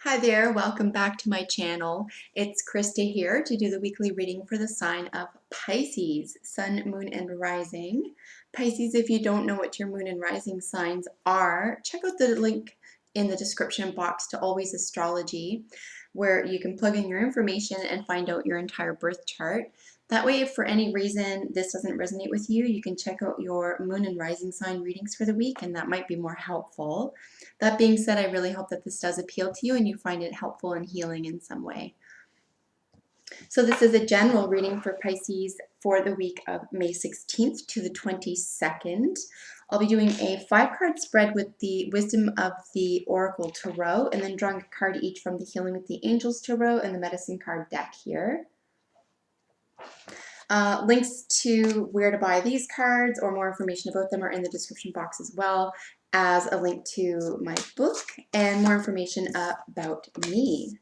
Hi there, welcome back to my channel. It's Krista here to do the weekly reading for the sign of Pisces, Sun, Moon, and Rising. Pisces, if you don't know what your Moon and Rising signs are, check out the link in the description box to Always Astrology, where you can plug in your information and find out your entire birth chart. That way, if for any reason this doesn't resonate with you, you can check out your Moon and Rising sign readings for the week, and that might be more helpful. That being said, I really hope that this does appeal to you and you find it helpful and healing in some way. So this is a general reading for Pisces for the week of May 16th to the 22nd. I'll be doing a 5-card spread with the Wisdom of the Oracle Tarot, and then drawing a card each from the Healing with the Angels Tarot and the Medicine card deck here. Links to where to buy these cards or more information about them are in the description box, as well as a link to my book and more information about me.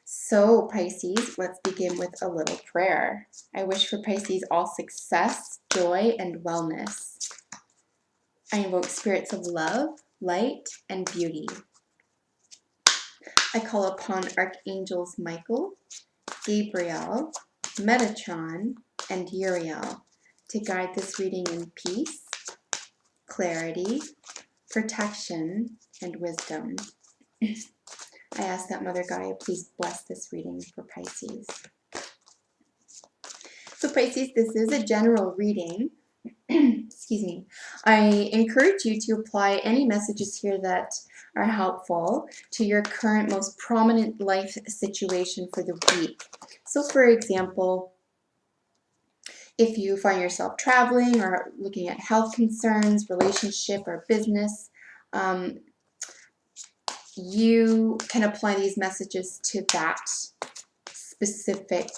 So Pisces, let's begin with a little prayer. I wish for Pisces all success, joy, and wellness. I invoke spirits of love, light, and beauty. I call upon Archangels Michael, Gabriel, Metatron, and Uriel to guide this reading in peace, clarity, protection, and wisdom. I ask that Mother Gaia please bless this reading for Pisces. So Pisces, this is a general reading. Excuse me. I encourage you to apply any messages here that are helpful to your current most prominent life situation for the week. So for example, if you find yourself traveling or looking at health concerns, relationship, or business, you can apply these messages to that specific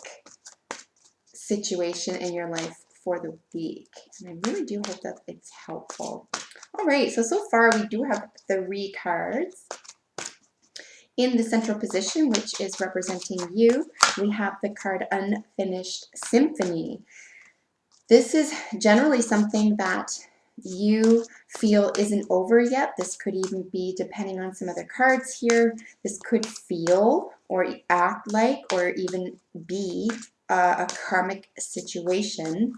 situation in your life for the week. And I really do hope that it's helpful. All right, so far we do have 3 cards. In the central position, which is representing you, we have the card Unfinished Symphony. This is generally something that you feel isn't over yet. This could even be, depending on some other cards here, this could feel or act like or even be a karmic situation.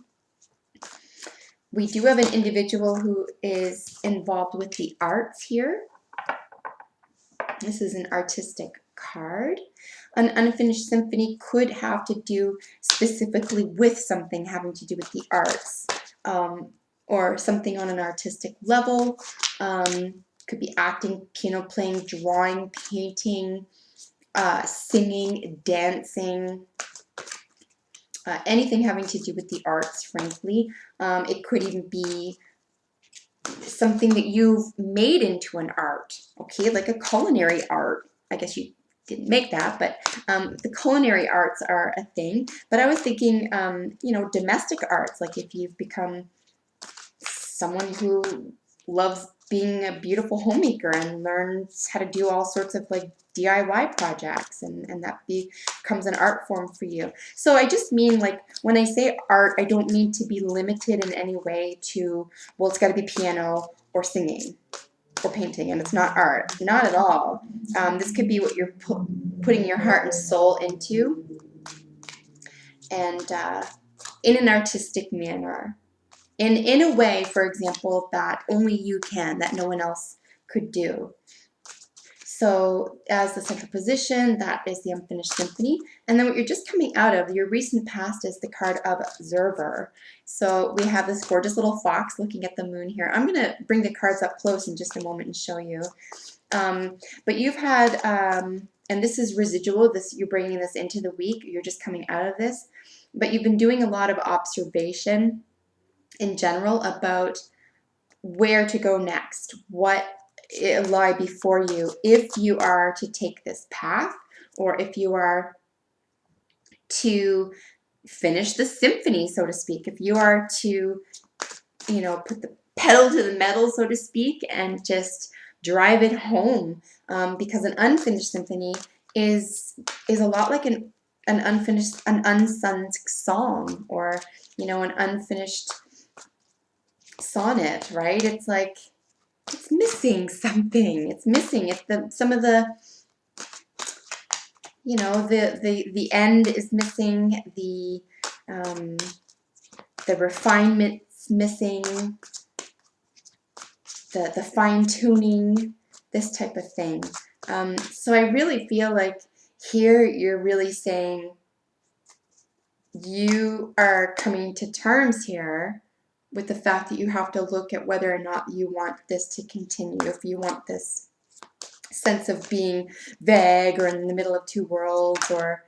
We do have an individual who is involved with the arts here. This is an artistic card. An unfinished symphony could have to do specifically with something having to do with the arts, or something on an artistic level. Could be acting, piano playing, drawing, painting, singing, dancing, anything having to do with the arts, frankly. It could even be something that you've made into an art, okay, like a culinary art. I guess you didn't make that, but the culinary arts are a thing. But I was thinking, you know, domestic arts, like if you've become someone who loves being a beautiful homemaker and learns how to do all sorts of like DIY projects, and that becomes an art form for you. So I just mean, like, when I say art, I don't mean to be limited in any way to, well, it's got to be piano or singing or painting, and it's not art. Not at all. This could be what you're putting your heart and soul into, and in an artistic manner. In a way, for example, that only you can, that no one else could do. So as the central position, that is the Unfinished Symphony. And then what you're just coming out of, your recent past, is the card of Observer. So we have this gorgeous little fox looking at the moon here. I'm going to bring the cards up close in just a moment and show you. But you've had, and this is residual, you're bringing this into the week, you're just coming out of this. But you've been doing a lot of observation in general about where to go next, what lie before you if you are to take this path, or if you are to finish the symphony, so to speak, if you are to, you know, put the pedal to the metal, so to speak, and just drive it home, because an unfinished symphony is a lot like an unsung song, or, you know, an unfinished sonnet, right? It's like, it's missing something. It's missing. Some of the you know, the end is missing, the refinement's missing, the fine tuning, this type of thing. So I really feel like here you're really saying you are coming to terms here with the fact that you have to look at whether or not you want this to continue, if you want this sense of being vague or in the middle of two worlds, or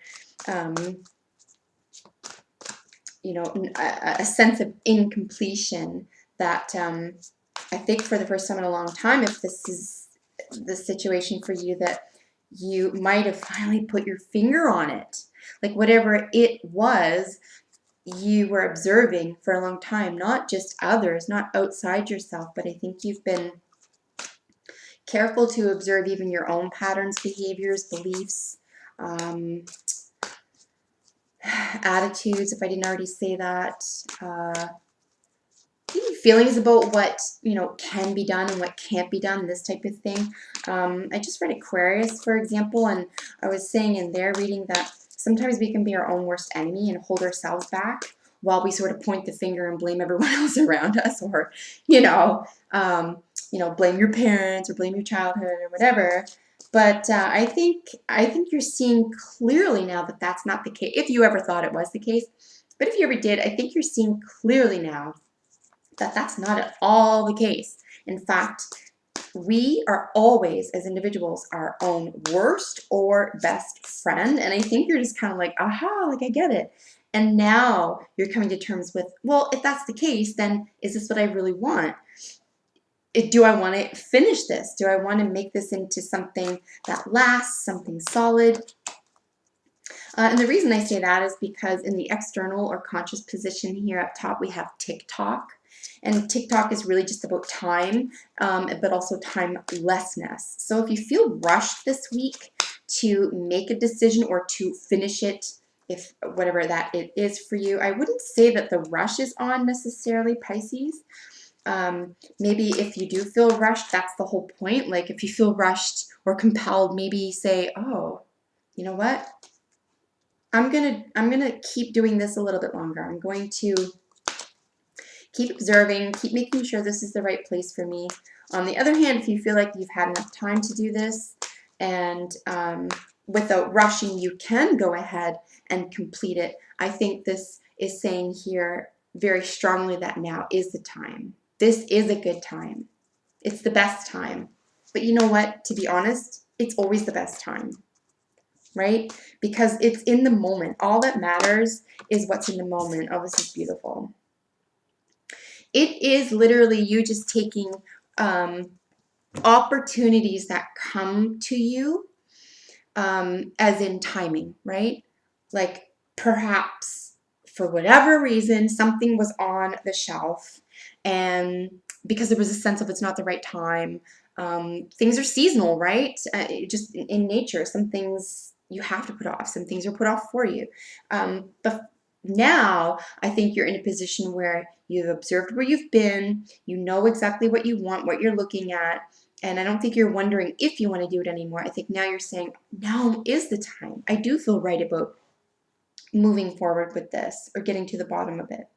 you know, a sense of incompletion that I think for the first time in a long time, if this is the situation for you, that you might have finally put your finger on it. Like whatever it was you were observing for a long time, not just others, not outside yourself, but I think you've been careful to observe even your own patterns, behaviors, beliefs, attitudes, if I didn't already say that, feelings about what, you know, can be done and what can't be done, this type of thing. I just read Aquarius, for example, and I was saying in their reading that sometimes we can be our own worst enemy and hold ourselves back while we sort of point the finger and blame everyone else around us, or, blame your parents or blame your childhood or whatever. But I think you're seeing clearly now that that's not the case. If you ever thought it was the case, but if you ever did, I think you're seeing clearly now that that's not at all the case. In fact, we are always, as individuals, our own worst or best friend. And I think you're just kind of like, aha, like I get it. And now you're coming to terms with, well, if that's the case, then is this what I really want? Do I want to finish this? Do I want to make this into something that lasts, something solid? And the reason I say that is because in the external or conscious position here up top, we have TikTok. And TikTok is really just about time, but also timelessness. So if you feel rushed this week to make a decision or to finish it, if whatever that it is for you, I wouldn't say that the rush is on necessarily, Pisces. Maybe if you do feel rushed, that's the whole point. Like if you feel rushed or compelled, maybe say, oh, you know what? I'm gonna keep doing this a little bit longer. I'm going to keep observing, keep making sure this is the right place for me. On the other hand, if you feel like you've had enough time to do this and without rushing, you can go ahead and complete it. I think this is saying here very strongly that now is the time. This is a good time. It's the best time. But you know what? To be honest, it's always the best time, right? Because it's in the moment. All that matters is what's in the moment. Oh, this is beautiful. It is literally you just taking opportunities that come to you, as in timing, right? Like perhaps for whatever reason, something was on the shelf, and because there was a sense of it's not the right time. Things are seasonal, right? Just in nature, some things you have to put off, some things are put off for you. But now I think you're in a position where you've observed where you've been, you know exactly what you want, what you're looking at, and I don't think you're wondering if you want to do it anymore. I think now you're saying, now is the time. I do feel right about moving forward with this or getting to the bottom of it.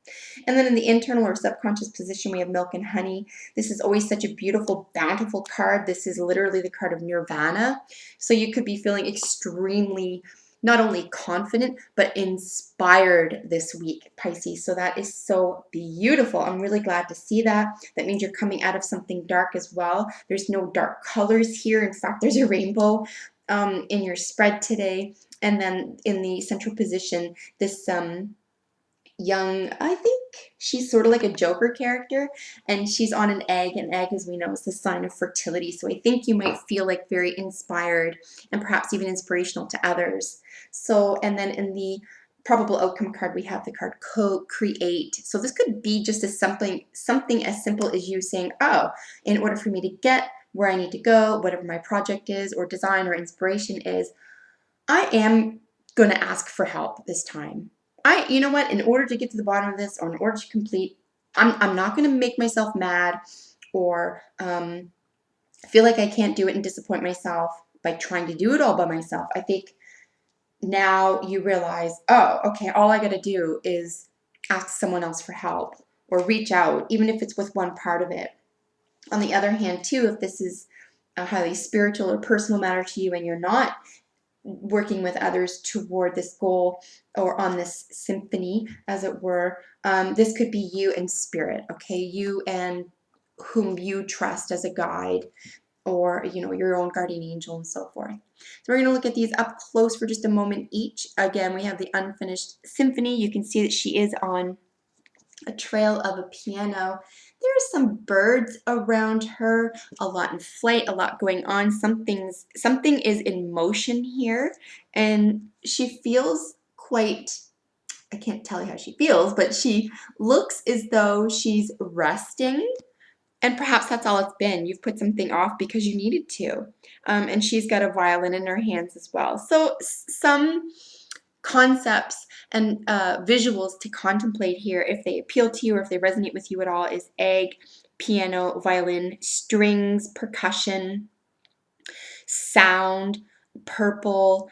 And then in the internal or subconscious position, we have milk and honey. This is always such a beautiful, bountiful card. This is literally the card of nirvana. So you could be feeling extremely not only confident, but inspired this week, Pisces. So that is so beautiful. I'm really glad to see that. That means you're coming out of something dark as well. There's no dark colors here. In fact, there's a rainbow in your spread today. And then in the central position, this young, I think she's sort of like a Joker character, and she's on an egg. An egg, as we know, is the sign of fertility. So I think you might feel like very inspired and perhaps even inspirational to others. So, and then in the probable outcome card, we have the card co-create. So this could be just as something as simple as you saying, oh, in order for me to get where I need to go, whatever my project is or design or inspiration is, I am going to ask for help this time. You know what, in order to get to the bottom of this, or in order to complete, I'm not going to make myself mad or feel like I can't do it and disappoint myself by trying to do it all by myself. I think now you realize, oh, okay, all I got to do is ask someone else for help or reach out, even if it's with one part of it. On the other hand, too, if this is a highly spiritual or personal matter to you and you're not working with others toward this goal or on this symphony, as it were, this could be you and spirit, okay? You and whom you trust as a guide, or your own guardian angel and so forth. So we're going to look at these up close for just a moment each. Again, we have the unfinished symphony. You can see that she is on a trail of a piano. There's some birds around her, a lot in flight, a lot going on. Something is in motion here, and she feels quite, I can't tell you how she feels, but she looks as though she's resting. And perhaps that's all it's been. You've put something off because you needed to. And she's got a violin in her hands as well. So some concepts and visuals to contemplate here, if they appeal to you or if they resonate with you at all, is egg, piano, violin, strings, percussion, sound, purple,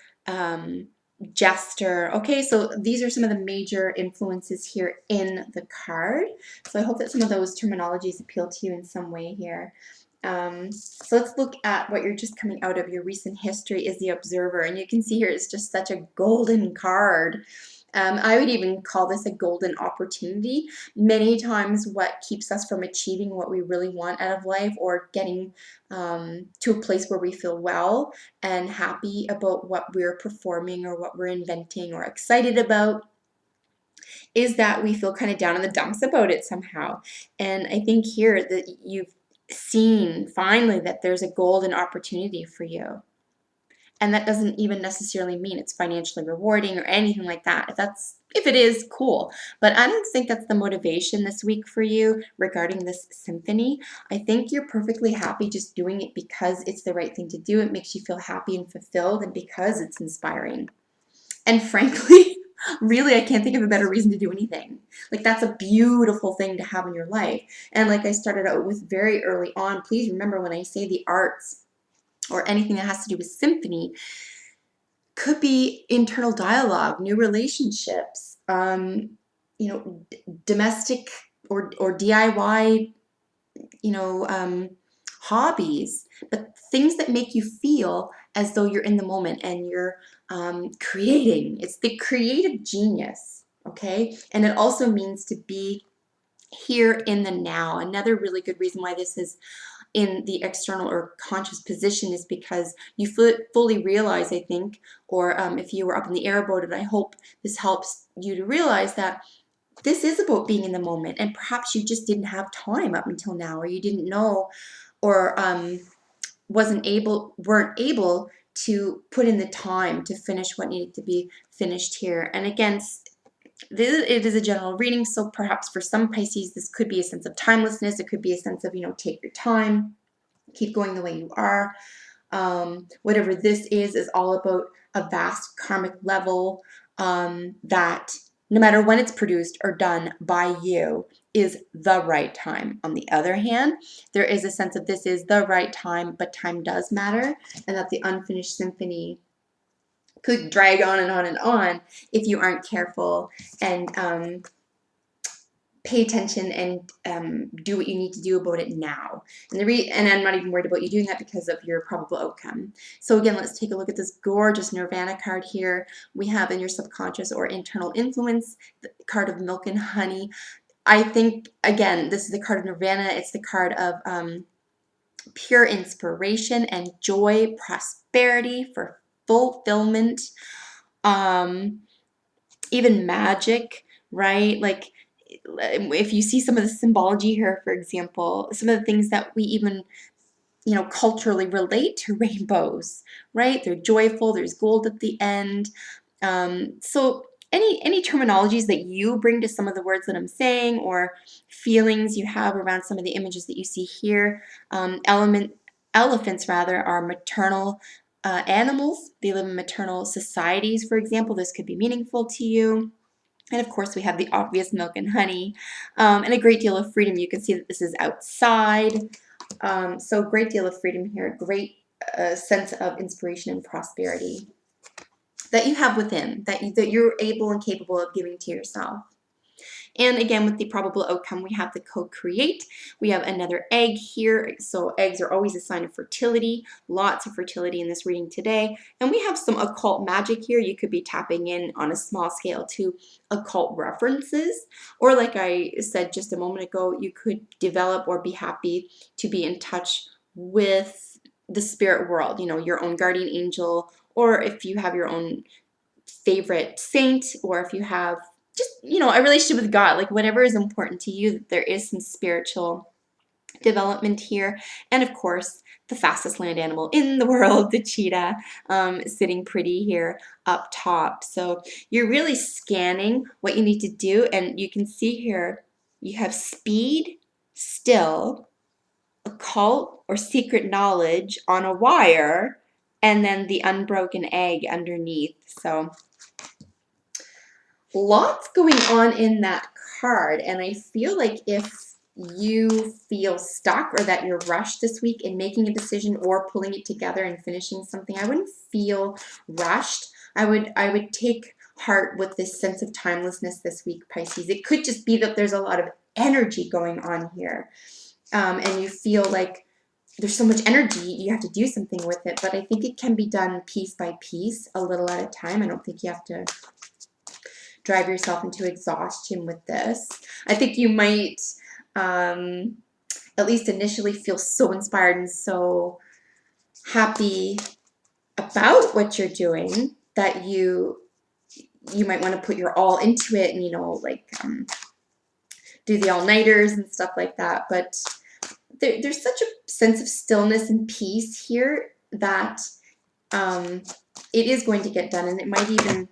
jester. Okay, so these are some of the major influences here in the card. So I hope that some of those terminologies appeal to you in some way here. So let's look at what you're just coming out of. Your recent history is the Observer, and you can see here it's just such a golden card. I would even call this a golden opportunity. Many times what keeps us from achieving what we really want out of life, or getting to a place where we feel well and happy about what we're performing or what we're inventing or excited about, is that we feel kind of down in the dumps about it somehow. And I think here that you've seen finally that there's a golden opportunity for you. And that doesn't even necessarily mean it's financially rewarding or anything like that. If it is, cool. But I don't think that's the motivation this week for you regarding this symphony. I think you're perfectly happy just doing it because it's the right thing to do. It makes you feel happy and fulfilled, and because it's inspiring. And frankly, really, I can't think of a better reason to do anything. Like, that's a beautiful thing to have in your life. And like I started out with very early on, please remember when I say the arts or anything that has to do with symphony, could be internal dialogue, new relationships, domestic or DIY, hobbies, but things that make you feel as though you're in the moment and you're creating. It's the creative genius, okay? And it also means to be here in the now. Another really good reason why this is in the external or conscious position is because you fully realize, I think, or if you were up in the air about it, I hope this helps you to realize that this is about being in the moment, and perhaps you just didn't have time up until now, or you didn't know, or weren't able to put in the time to finish what needed to be finished here. And again, it is a general reading, so perhaps for some Pisces, this could be a sense of timelessness. It could be a sense of, take your time, keep going the way you are. Whatever this is all about a vast karmic level that no matter when it's produced or done by you is the right time. On the other hand, there is a sense of this is the right time, but time does matter, and that the unfinished symphony could drag on and on and on if you aren't careful and pay attention and do what you need to do about it now. And I'm not even worried about you doing that because of your probable outcome. So again, let's take a look at this gorgeous Nirvana card here. We have in your subconscious or internal influence, the card of milk and honey. I think, again, this is the card of Nirvana. It's the card of pure inspiration and joy, prosperity, for fulfillment, even magic, right? Like, if you see some of the symbology here, for example, some of the things that we even, culturally relate to rainbows, right? They're joyful, there's gold at the end. So any terminologies that you bring to some of the words that I'm saying, or feelings you have around some of the images that you see here, elephants rather are maternal animals. They live in maternal societies, for example. This could be meaningful to you. And of course, we have the obvious milk and honey, and a great deal of freedom. You can see that this is outside. So great deal of freedom here, great sense of inspiration and prosperity. that you have within, that you're able and capable of giving to yourself. And again, with the probable outcome, we have the co-create. We have another egg here. So eggs are always a sign of fertility. Lots of fertility in this reading today. And we have some occult magic here. You could be tapping in on a small scale to occult references. Or like I said just a moment ago, you could develop or be happy to be in touch with the spirit world, you know, your own guardian angel, or if you have your own favorite saint, or if you have just, you know, a relationship with God, like whatever is important to you, there is some spiritual development here. And of course, the fastest land animal in the world, the cheetah, sitting pretty here up top. So you're really scanning what you need to do. And you can see here, you have speed, still, occult or secret knowledge on a wire, and then the unbroken egg underneath. So lots going on in that card, and I feel like if you feel stuck or that you're rushed this week in making a decision or pulling it together and finishing something, I wouldn't feel rushed. I would take heart with this sense of timelessness this week, Pisces. It could just be that there's a lot of energy going on here, and you feel like there's so much energy, you have to do something with it, but I think it can be done piece by piece, a little at a time. I don't think you have to drive yourself into exhaustion with this. I think you might, at least initially, feel so inspired and so happy about what you're doing that you might want to put your all into it and, you know, like do the all-nighters and stuff like that. But there's such a sense of stillness and peace here that it is going to get done, and it might even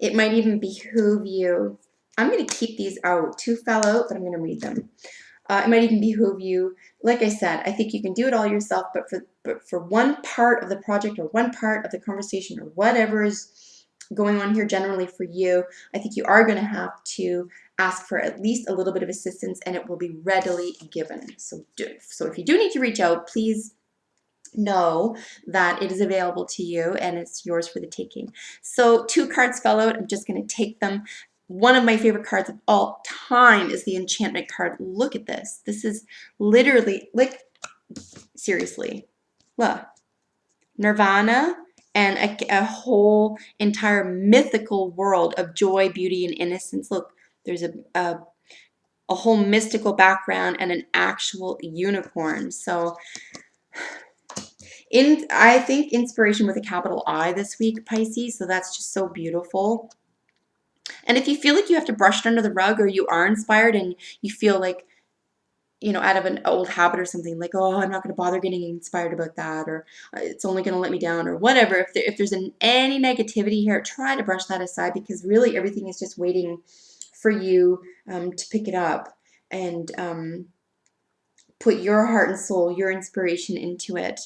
it might even behoove you. I'm going to keep these out. Two fell out, but I'm going to read them. It might even behoove you. Like I said, I think you can do it all yourself, but for one part of the project or one part of the conversation or whatever is going on here generally for you, I think you are going to have to ask for at least a little bit of assistance, and it will be readily given. So if you do need to reach out, please know that it is available to you and it's yours for the taking. So 2 cards fell out. I'm just going to take them. One of my favorite cards of all time is the enchantment card. Look at this. This is literally, like, seriously, look, nirvana and a whole entire mythical world of joy, beauty, and innocence. Look, there's a whole mystical background and an actual unicorn. So I think inspiration with a capital I this week, Pisces, so that's just so beautiful. And if you feel like you have to brush it under the rug, or you are inspired and you feel like, you know, out of an old habit or something, like, oh, I'm not going to bother getting inspired about that, or it's only going to let me down, or whatever, if there's any negativity here, try to brush that aside, because really everything is just waiting for you to pick it up and put your heart and soul, your inspiration into it.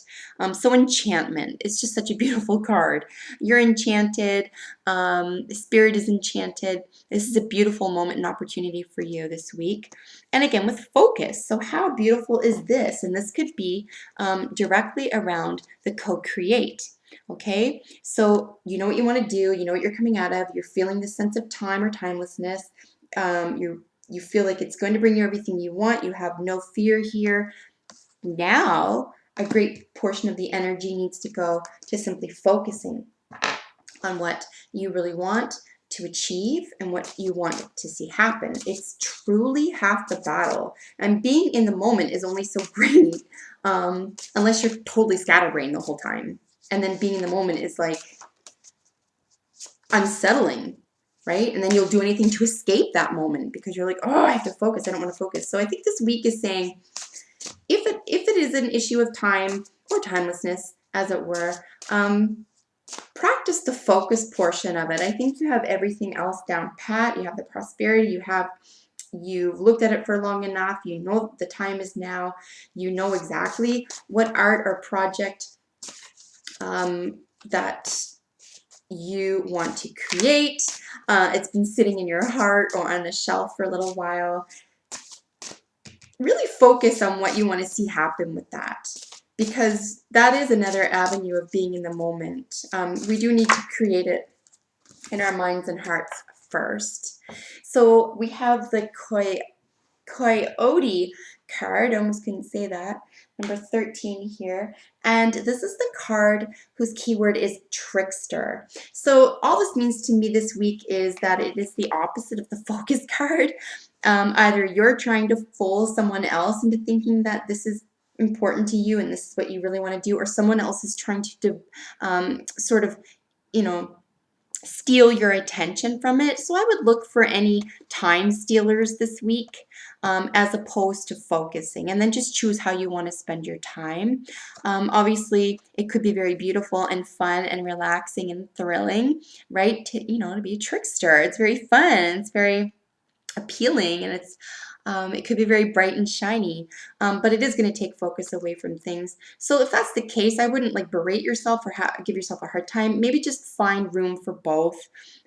So enchantment, it's just such a beautiful card. You're enchanted. The spirit is enchanted. This is a beautiful moment and opportunity for you this week. And again, with focus. So how beautiful is this? And this could be directly around the co-create. Okay, so you know what you want to do. You know what you're coming out of. You're feeling the sense of time or timelessness. You feel like it's going to bring you everything you want. You have no fear here. Now, a great portion of the energy needs to go to simply focusing on what you really want to achieve and what you want to see happen. It's truly half the battle. And being in the moment is only so great unless you're totally scatterbrained the whole time. And then being in the moment is like unsettling. Right? And then you'll do anything to escape that moment because you're like, oh, I have to focus. I don't want to focus. So I think this week is saying, if it is an issue of time or timelessness, as it were, practice the focus portion of it. I think you have everything else down pat. You have the prosperity. You've looked at it for long enough. You know the time is now. You know exactly what art or project that you want to create. It's been sitting in your heart or on a shelf for a little while. Really focus on what you want to see happen with that. because that is another avenue of being in the moment. We do need to create it in our minds and hearts first. So we have the Coyote card, I almost couldn't say that, number 13 here. And this is the card whose keyword is trickster. So all this means to me this week is that it is the opposite of the focus card. Either you're trying to fool someone else into thinking that this is important to you and this is what you really want to do, or someone else is trying to sort of, you know, steal your attention from it. So I would look for any time stealers this week, as opposed to focusing, and then just choose how you want to spend your time. Obviously, it could be very beautiful and fun and relaxing and thrilling, right? To be a trickster. It's very fun. It's very appealing, and it could be very bright and shiny, but it is going to take focus away from things. So if that's the case, I wouldn't like berate yourself or give yourself a hard time. Maybe just find room for both.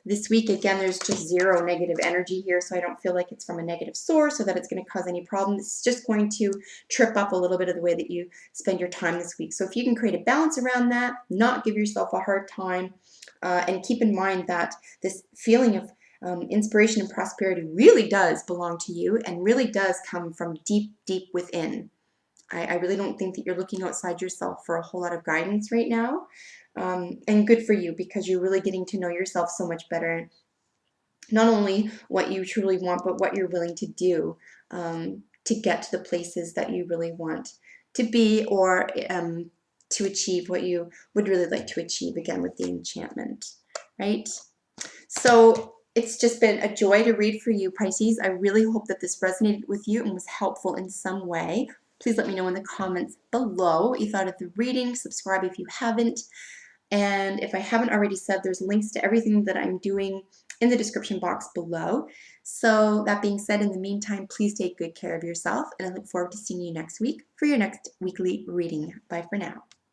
This week, again, there's just zero negative energy here, so I don't feel like it's from a negative source or that it's going to cause any problem. It's just going to trip up a little bit of the way that you spend your time this week. So if you can create a balance around that, not give yourself a hard time, and keep in mind that this feeling of inspiration and prosperity really does belong to you and really does come from deep, deep within. I really don't think that you're looking outside yourself for a whole lot of guidance right now. And good for you, because you're really getting to know yourself so much better. Not only what you truly want, but what you're willing to do to get to the places that you really want to be, or to achieve what you would really like to achieve, again, with the enchantment, right? So it's just been a joy to read for you, Pisces. I really hope that this resonated with you and was helpful in some way. Please let me know in the comments below what you thought of the reading. Subscribe if you haven't. And if I haven't already said, there's links to everything that I'm doing in the description box below. So that being said, in the meantime, please take good care of yourself, and I look forward to seeing you next week for your next weekly reading. Bye for now.